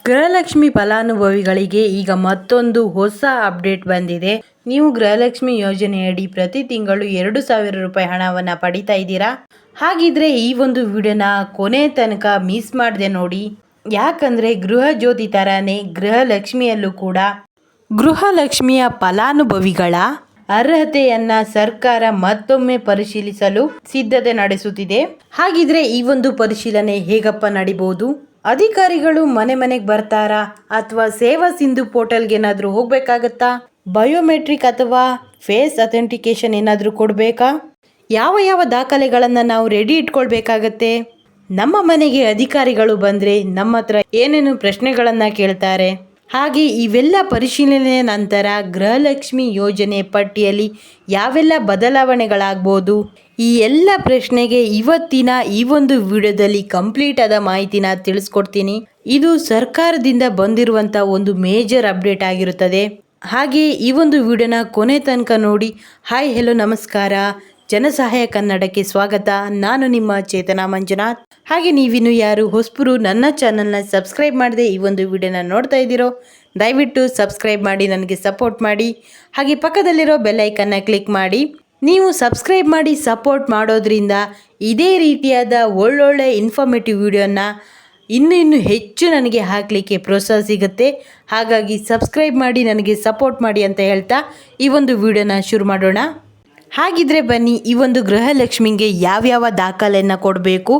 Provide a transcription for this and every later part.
ಗೃಹಲಕ್ಷ್ಮಿ ಫಲಾನುಭವಿಗಳಿಗೆ ಈಗ ಮತ್ತೊಂದು ಹೊಸ ಅಪ್ಡೇಟ್ ಬಂದಿದೆ. ನೀವು ಗೃಹಲಕ್ಷ್ಮಿ ಯೋಜನೆಯಡಿ ಪ್ರತಿ ತಿಂಗಳು 2,000 ರೂಪಾಯಿ ಹಣವನ್ನು ಪಡಿತಾ ಇದ್ದೀರಾ? ಹಾಗಿದ್ರೆ ಈ ಒಂದು ವಿಡಿಯೋನ ಕೊನೆ ತನಕ ಮಿಸ್ ಮಾಡದೆ ನೋಡಿ. ಯಾಕಂದರೆ ಗೃಹ ಜ್ಯೋತಿ ಥರನೇ ಗೃಹಲಕ್ಷ್ಮಿಯಲ್ಲೂ ಕೂಡ ಗೃಹಲಕ್ಷ್ಮಿಯ ಫಲಾನುಭವಿಗಳ ಅರ್ಹತೆಯನ್ನ ಸರ್ಕಾರ ಮತ್ತೊಮ್ಮೆ ಪರಿಶೀಲಿಸಲು ಸಿದ್ಧತೆ ನಡೆಸುತ್ತಿದೆ. ಹಾಗಿದ್ರೆ ಈ ಒಂದು ಪರಿಶೀಲನೆ ಹೇಗಪ್ಪ ನಡಿಬಹುದು? ಅಧಿಕಾರಿಗಳು ಮನೆ ಮನೆಗೆ ಬರ್ತಾರಾ ಅಥವಾ ಸೇವಾ ಸಿಂಧು ಪೋರ್ಟಲ್ಗೆ ಏನಾದರೂ ಹೋಗಬೇಕಾಗತ್ತಾ? ಬಯೋಮೆಟ್ರಿಕ್ ಅಥವಾ ಫೇಸ್ ಅಥೆಂಟಿಕೇಶನ್ ಏನಾದರೂ ಕೊಡಬೇಕಾ? ಯಾವ ಯಾವ ದಾಖಲೆಗಳನ್ನು ನಾವು ರೆಡಿ ಇಟ್ಕೊಳ್ಬೇಕಾಗತ್ತೆ? ನಮ್ಮ ಮನೆಗೆ ಅಧಿಕಾರಿಗಳು ಬಂದರೆ ನಮ್ಮ ಹತ್ರ ಏನೇನು ಪ್ರಶ್ನೆಗಳನ್ನು ಕೇಳ್ತಾರೆ? ಹಾಗೆ ಇವೆಲ್ಲ ಪರಿಶೀಲನೆ ನಂತರ ಗೃಹಲಕ್ಷ್ಮಿ ಯೋಜನೆ ಪಟ್ಟಿಯಲ್ಲಿ ಯಾವೆಲ್ಲ ಬದಲಾವಣೆಗಳಾಗ್ಬೋದು? ಈ ಎಲ್ಲ ಪ್ರಶ್ನೆಗೆ ಇವತ್ತಿನ ಈ ಒಂದು ವಿಡಿಯೋದಲ್ಲಿ ಕಂಪ್ಲೀಟ್ ಆದ ಮಾಹಿತಿನ ತಿಳಿಸ್ಕೊಡ್ತೀನಿ. ಇದು ಸರ್ಕಾರದಿಂದ ಬಂದಿರುವಂಥ ಒಂದು ಮೇಜರ್ ಅಪ್ಡೇಟ್ ಆಗಿರುತ್ತದೆ. ಹಾಗೆ ಈ ಒಂದು ವಿಡಿಯೋನ ಕೊನೆ ತನಕ ನೋಡಿ. ಹಾಯ್ ಹೆಲೋ ನಮಸ್ಕಾರ, ಜನಸಹಾಯ ಕನ್ನಡಕ್ಕೆ ಸ್ವಾಗತ. ನಾನು ನಿಮ್ಮ ಚೇತನಾ ಮಂಜುನಾಥ್. ಹಾಗೆ ನೀವಿನ್ನು ಯಾರು ಹೊಸಬರು ನನ್ನ ಚಾನಲ್ನ ಸಬ್ಸ್ಕ್ರೈಬ್ ಮಾಡದೆ ಈ ಒಂದು ವಿಡಿಯೋನ ನೋಡ್ತಾ ಇದ್ದೀರೋ ದಯವಿಟ್ಟು ಸಬ್ಸ್ಕ್ರೈಬ್ ಮಾಡಿ ನನಗೆ ಸಪೋರ್ಟ್ ಮಾಡಿ. ಹಾಗೆ ಪಕ್ಕದಲ್ಲಿರೋ ಬೆಲ್ ಐಕನ್ನ ಕ್ಲಿಕ್ ಮಾಡಿ. ನೀವು ಸಬ್ಸ್ಕ್ರೈಬ್ ಮಾಡಿ ಸಪೋರ್ಟ್ ಮಾಡೋದ್ರಿಂದ ಇದೇ ರೀತಿಯಾದ ಒಳ್ಳೊಳ್ಳೆ ಇನ್ಫಾರ್ಮೇಟಿವ್ ವಿಡಿಯೋನ ಇನ್ನೂ ಹೆಚ್ಚು ನನಗೆ ಹಾಕಲಿಕ್ಕೆ ಪ್ರೋತ್ಸಾಹ ಸಿಗುತ್ತೆ. ಹಾಗಾಗಿ ಸಬ್ಸ್ಕ್ರೈಬ್ ಮಾಡಿ ನನಗೆ ಸಪೋರ್ಟ್ ಮಾಡಿ ಅಂತ ಹೇಳ್ತಾ ಈ ಒಂದು ವಿಡಿಯೋನ ಶುರು ಮಾಡೋಣ. ಹಾಗಿದ್ರೆ ಬನ್ನಿ, ಈ ಒಂದು ಗೃಹಲಕ್ಷ್ಮಿಗೆ ಯಾವ್ಯಾವ ದಾಖಲೆಯನ್ನು ಕೊಡಬೇಕು,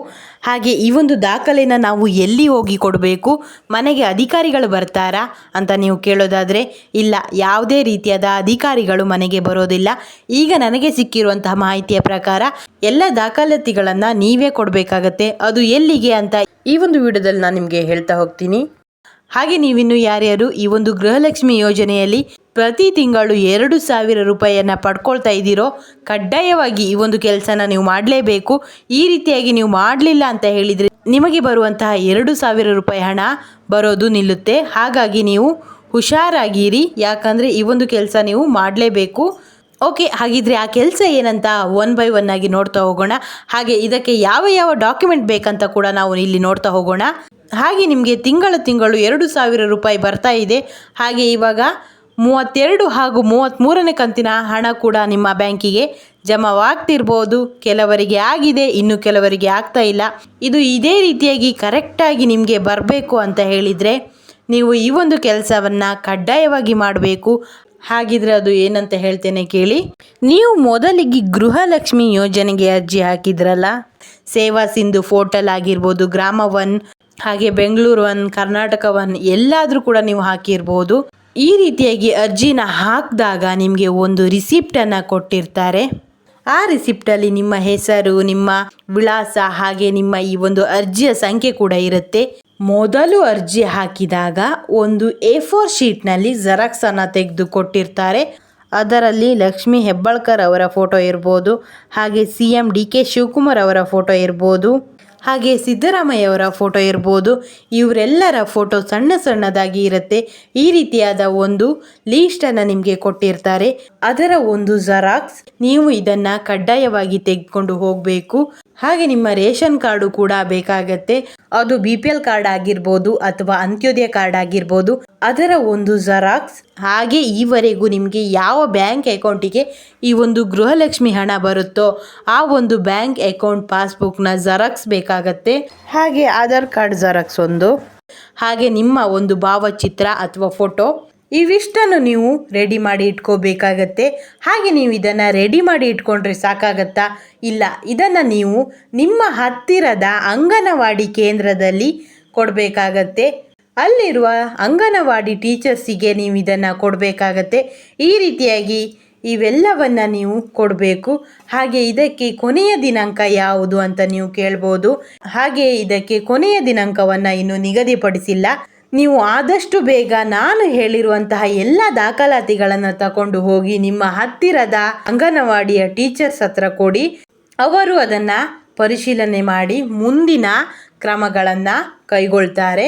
ಹಾಗೆ ಈ ಒಂದು ದಾಖಲೆನ ನಾವು ಎಲ್ಲಿ ಹೋಗಿ ಕೊಡಬೇಕು, ಮನೆಗೆ ಅಧಿಕಾರಿಗಳು ಬರ್ತಾರಾ ಅಂತ ನೀವು ಕೇಳೋದಾದರೆ ಇಲ್ಲ, ಯಾವುದೇ ರೀತಿಯಾದ ಅಧಿಕಾರಿಗಳು ಮನೆಗೆ ಬರೋದಿಲ್ಲ. ಈಗ ನನಗೆ ಸಿಕ್ಕಿರುವಂತಹ ಮಾಹಿತಿಯ ಪ್ರಕಾರ ಎಲ್ಲ ದಾಖಲಾತಿಗಳನ್ನು ನೀವೇ ಕೊಡಬೇಕಾಗತ್ತೆ. ಅದು ಎಲ್ಲಿಗೆ ಅಂತ ಈ ಒಂದು ವಿಡಿಯೋದಲ್ಲಿ ನಾನು ನಿಮಗೆ ಹೇಳ್ತಾ ಹೋಗ್ತೀನಿ. ಹಾಗೆ ನೀವಿನ್ನು ಯಾರ್ಯಾರು ಈ ಒಂದು ಗೃಹಲಕ್ಷ್ಮಿ ಯೋಜನೆಯಲ್ಲಿ ಪ್ರತಿ ತಿಂಗಳು 2,000 ರೂಪಾಯಿಯನ್ನು ಪಡ್ಕೊಳ್ತಾ ಇದ್ದೀರೋ ಕಡ್ಡಾಯವಾಗಿ ಈ ಒಂದು ಕೆಲಸನ ನೀವು ಮಾಡಲೇಬೇಕು. ಈ ರೀತಿಯಾಗಿ ನೀವು ಮಾಡಲಿಲ್ಲ ಅಂತ ಹೇಳಿದರೆ ನಿಮಗೆ ಬರುವಂತಹ 2,000 ರೂಪಾಯಿ ಹಣ ಬರೋದು ನಿಲ್ಲುತ್ತೆ. ಹಾಗಾಗಿ ನೀವು ಹುಷಾರಾಗಿರಿ, ಯಾಕಂದರೆ ಈ ಒಂದು ಕೆಲಸ ನೀವು ಮಾಡಲೇಬೇಕು. ಓಕೆ, ಹಾಗಿದ್ರೆ ಆ ಕೆಲಸ ಏನಂತ ಒನ್ ಬೈ ಒನ್ ಆಗಿ ನೋಡ್ತಾ ಹೋಗೋಣ. ಹಾಗೆ ಇದಕ್ಕೆ ಯಾವ ಯಾವ ಡಾಕ್ಯುಮೆಂಟ್ ಬೇಕಂತ ಕೂಡ ನಾವು ಇಲ್ಲಿ ನೋಡ್ತಾ ಹೋಗೋಣ. ಹಾಗೆ ನಿಮಗೆ ತಿಂಗಳು 2,000 ರೂಪಾಯಿ ಬರ್ತಾ ಇದೆ. ಹಾಗೆ ಇವಾಗ 32 ಹಾಗೂ 33ನೇ ಕಂತಿನ ಹಣ ಕೂಡ ನಿಮ್ಮ ಬ್ಯಾಂಕಿಗೆ ಜಮಾವಾಗ್ತಿರ್ಬೋದು. ಕೆಲವರಿಗೆ ಆಗಿದೆ, ಇನ್ನು ಕೆಲವರಿಗೆ ಆಗ್ತಾ ಇಲ್ಲ. ಇದು ಇದೇ ರೀತಿಯಾಗಿ ಕರೆಕ್ಟಾಗಿ ನಿಮಗೆ ಬರಬೇಕು ಅಂತ ಹೇಳಿದರೆ ನೀವು ಈ ಒಂದು ಕೆಲಸವನ್ನು ಕಡ್ಡಾಯವಾಗಿ ಮಾಡಬೇಕು. ಹಾಗಿದ್ರೆ ಅದು ಏನಂತ ಹೇಳ್ತೇನೆ ಕೇಳಿ. ನೀವು ಮೊದಲಿಗೆ ಗೃಹಲಕ್ಷ್ಮಿ ಯೋಜನೆಗೆ ಅರ್ಜಿ ಹಾಕಿದ್ರಲ್ಲ, ಸೇವಾ ಸಿಂಧು ಪೋರ್ಟಲ್ ಆಗಿರ್ಬೋದು, ಗ್ರಾಮ 1 ಹಾಗೆ ಬೆಂಗಳೂರು 1, ಕರ್ನಾಟಕ 1 ಎಲ್ಲಾದರೂ ಕೂಡ ನೀವು ಹಾಕಿರ್ಬೋದು. ಈ ರೀತಿಯಾಗಿ ಅರ್ಜಿನ ಹಾಕಿದಾಗ ನಿಮಗೆ ಒಂದು ರಿಸಿಪ್ಟನ್ನು ಕೊಟ್ಟಿರ್ತಾರೆ. ಆ ರಿಸಿಪ್ಟಲ್ಲಿ ನಿಮ್ಮ ಹೆಸರು, ನಿಮ್ಮ ವಿಳಾಸ ಹಾಗೆ ನಿಮ್ಮ ಈ ಒಂದು ಅರ್ಜಿಯ ಸಂಖ್ಯೆ ಕೂಡ ಇರುತ್ತೆ. ಮೊದಲು ಅರ್ಜಿ ಹಾಕಿದಾಗ ಒಂದು A4 ಶೀಟ್ನಲ್ಲಿ ಜೆರಾಕ್ಸನ್ನು ತೆಗೆದು ಕೊಟ್ಟಿರ್ತಾರೆ. ಅದರಲ್ಲಿ ಲಕ್ಷ್ಮೀ ಹೆಬ್ಬಾಳ್ಕರ್ ಅವರ ಫೋಟೋ ಇರ್ಬೋದು, ಹಾಗೆ CM DK ಶಿವಕುಮಾರ್ ಅವರ ಫೋಟೋ ಇರ್ಬೋದು, ಹಾಗೆ ಸಿದ್ದರಾಮಯ್ಯ ಅವರ ಫೋಟೋ ಇರ್ಬೋದು. ಇವರೆಲ್ಲರ ಫೋಟೋ ಸಣ್ಣ ಸಣ್ಣದಾಗಿ ಇರುತ್ತೆ. ಈ ರೀತಿಯಾದ ಒಂದು ಲೀಸ್ಟನ್ನು ನಿಮಗೆ ಕೊಟ್ಟಿರ್ತಾರೆ. ಅದರ ಒಂದು ಜೆರಾಕ್ಸ್ ನೀವು ಇದನ್ನು ಕಡ್ಡಾಯವಾಗಿ ತೆಗೆದುಕೊಂಡು ಹೋಗಬೇಕು. ಹಾಗೆ ನಿಮ್ಮ ರೇಷನ್ ಕಾರ್ಡು ಕೂಡ ಬೇಕಾಗತ್ತೆ. ಅದು BPL ಕಾರ್ಡ್ ಆಗಿರ್ಬೋದು ಅಥವಾ ಅಂತ್ಯೋದಯ ಕಾರ್ಡ್ ಆಗಿರ್ಬೋದು. ಅದರ ಒಂದು ಜೆರಾಕ್ಸ್, ಹಾಗೆ ಈವರೆಗೂ ನಿಮಗೆ ಯಾವ ಬ್ಯಾಂಕ್ ಅಕೌಂಟಿಗೆ ಈ ಒಂದು ಗೃಹಲಕ್ಷ್ಮಿ ಹಣ ಬರುತ್ತೋ ಆ ಒಂದು ಬ್ಯಾಂಕ್ ಅಕೌಂಟ್ ಪಾಸ್ಬುಕ್ನ ಜೆರಾಕ್ಸ್ ಬೇಕಾಗತ್ತೆ. ಹಾಗೆ ಆಧಾರ್ ಕಾರ್ಡ್ ಜೆರಾಕ್ಸ್ ಒಂದು, ಹಾಗೆ ನಿಮ್ಮ ಒಂದು ಭಾವಚಿತ್ರ ಅಥವಾ ಫೋಟೋ, ಇವಿಷ್ಟನ್ನು ನೀವು ರೆಡಿ ಮಾಡಿ ಇಟ್ಕೋಬೇಕಾಗತ್ತೆ. ಹಾಗೆ ನೀವು ಇದನ್ನು ರೆಡಿ ಮಾಡಿ ಇಟ್ಕೊಂಡ್ರೆ ಸಾಕಾಗತ್ತಾ? ಇಲ್ಲ, ಇದನ್ನು ನೀವು ನಿಮ್ಮ ಹತ್ತಿರದ ಅಂಗನವಾಡಿ ಕೇಂದ್ರದಲ್ಲಿ ಕೊಡಬೇಕಾಗತ್ತೆ. ಅಲ್ಲಿರುವ ಅಂಗನವಾಡಿ ಟೀಚರ್ಸಿಗೆ ನೀವು ಇದನ್ನು ಕೊಡಬೇಕಾಗತ್ತೆ. ಈ ರೀತಿಯಾಗಿ ಇವೆಲ್ಲವನ್ನು ನೀವು ಕೊಡಬೇಕು. ಹಾಗೆ ಇದಕ್ಕೆ ಕೊನೆಯ ದಿನಾಂಕ ಯಾವುದು ಅಂತ ನೀವು ಕೇಳ್ಬೋದು. ಹಾಗೆ ಇದಕ್ಕೆ ಕೊನೆಯ ದಿನಾಂಕವನ್ನು ಇನ್ನೂ ನಿಗದಿಪಡಿಸಿಲ್ಲ. ನೀವು ಆದಷ್ಟು ಬೇಗ ನಾನು ಹೇಳಿರುವಂತಹ ಎಲ್ಲ ದಾಖಲಾತಿಗಳನ್ನು ತಗೊಂಡು ಹೋಗಿ ನಿಮ್ಮ ಹತ್ತಿರದ ಅಂಗನವಾಡಿಯ ಟೀಚರ್ಸ್ ಹತ್ರ ಕೊಡಿ. ಅವರು ಅದನ್ನು ಪರಿಶೀಲನೆ ಮಾಡಿ ಮುಂದಿನ ಕ್ರಮಗಳನ್ನು ಕೈಗೊಳ್ತಾರೆ.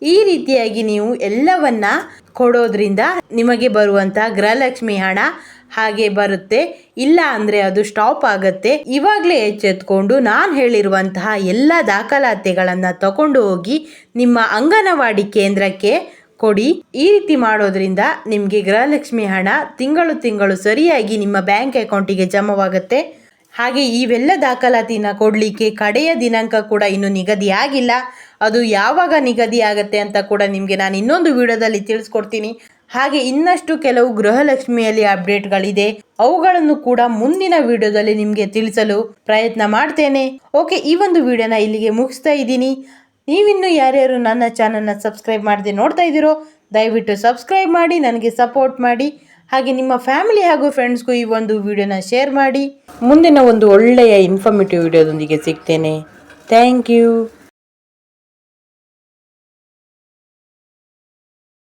ಈ ರೀತಿಯಾಗಿ ನೀವು ಎಲ್ಲವನ್ನ ಕೊಡೋದ್ರಿಂದ ನಿಮಗೆ ಬರುವಂಥ ಗೃಹಲಕ್ಷ್ಮಿ ಹಣ ಹಾಗೆ ಬರುತ್ತೆ, ಇಲ್ಲ ಅಂದರೆ ಅದು ಸ್ಟಾಪ್ ಆಗುತ್ತೆ. ಇವಾಗಲೇ ಎಚ್ಚೆತ್ಕೊಂಡು ನಾನು ಹೇಳಿರುವಂತಹ ಎಲ್ಲ ದಾಖಲಾತಿಗಳನ್ನು ತಗೊಂಡು ಹೋಗಿ ನಿಮ್ಮ ಅಂಗನವಾಡಿ ಕೇಂದ್ರಕ್ಕೆ ಕೊಡಿ. ಈ ರೀತಿ ಮಾಡೋದ್ರಿಂದ ನಿಮಗೆ ಗೃಹಲಕ್ಷ್ಮಿ ಹಣ ತಿಂಗಳು ಸರಿಯಾಗಿ ನಿಮ್ಮ ಬ್ಯಾಂಕ್ ಅಕೌಂಟಿಗೆ ಜಮಾವಾಗುತ್ತೆ. ಹಾಗೆ ಇವೆಲ್ಲ ದಾಖಲಾತಿನ ಕೊಡಲಿಕ್ಕೆ ಕಡೆಯ ದಿನಾಂಕ ಕೂಡ ಇನ್ನೂ ನಿಗದಿ ಆಗಿಲ್ಲ. ಅದು ಯಾವಾಗ ನಿಗದಿ ಆಗುತ್ತೆ ಅಂತ ಕೂಡ ನಿಮಗೆ ನಾನು ಇನ್ನೊಂದು ವಿಡಿಯೋದಲ್ಲಿ ತಿಳಿಸ್ಕೊಡ್ತೀನಿ. ಹಾಗೆ ಇನ್ನಷ್ಟು ಕೆಲವು ಗೃಹಲಕ್ಷ್ಮಿಯಲ್ಲಿ ಅಪ್ಡೇಟ್ಗಳಿದೆ, ಅವುಗಳನ್ನು ಕೂಡ ಮುಂದಿನ ವಿಡಿಯೋದಲ್ಲಿ ನಿಮಗೆ ತಿಳಿಸಲು ಪ್ರಯತ್ನ ಮಾಡ್ತೇನೆ. ಓಕೆ, ಈ ಒಂದು ವಿಡಿಯೋನ ಇಲ್ಲಿಗೆ ಮುಗಿಸ್ತಾ ಇದ್ದೀನಿ. ನೀವಿನ್ನೂ ಯಾರ್ಯಾರು ನನ್ನ ಚಾನಲ್ನ ಸಬ್ಸ್ಕ್ರೈಬ್ ಮಾಡದೆ ನೋಡ್ತಾ ಇದ್ದೀರೋ ದಯವಿಟ್ಟು ಸಬ್ಸ್ಕ್ರೈಬ್ ಮಾಡಿ, ನನಗೆ ಸಪೋರ್ಟ್ ಮಾಡಿ. ಹಾಗೆ ನಿಮ್ಮ ಫ್ಯಾಮಿಲಿ ಹಾಗೂ ಫ್ರೆಂಡ್ಸ್ಗೂ ಈ ಒಂದು ವಿಡಿಯೋನ ಶೇರ್ ಮಾಡಿ. ಮುಂದಿನ ಒಂದು ಒಳ್ಳೆಯ ಇನ್ಫಾರ್ಮೇಟಿವ್ ವಿಡಿಯೋದೊಂದಿಗೆ ಸಿಗ್ತೇನೆ. Thank you.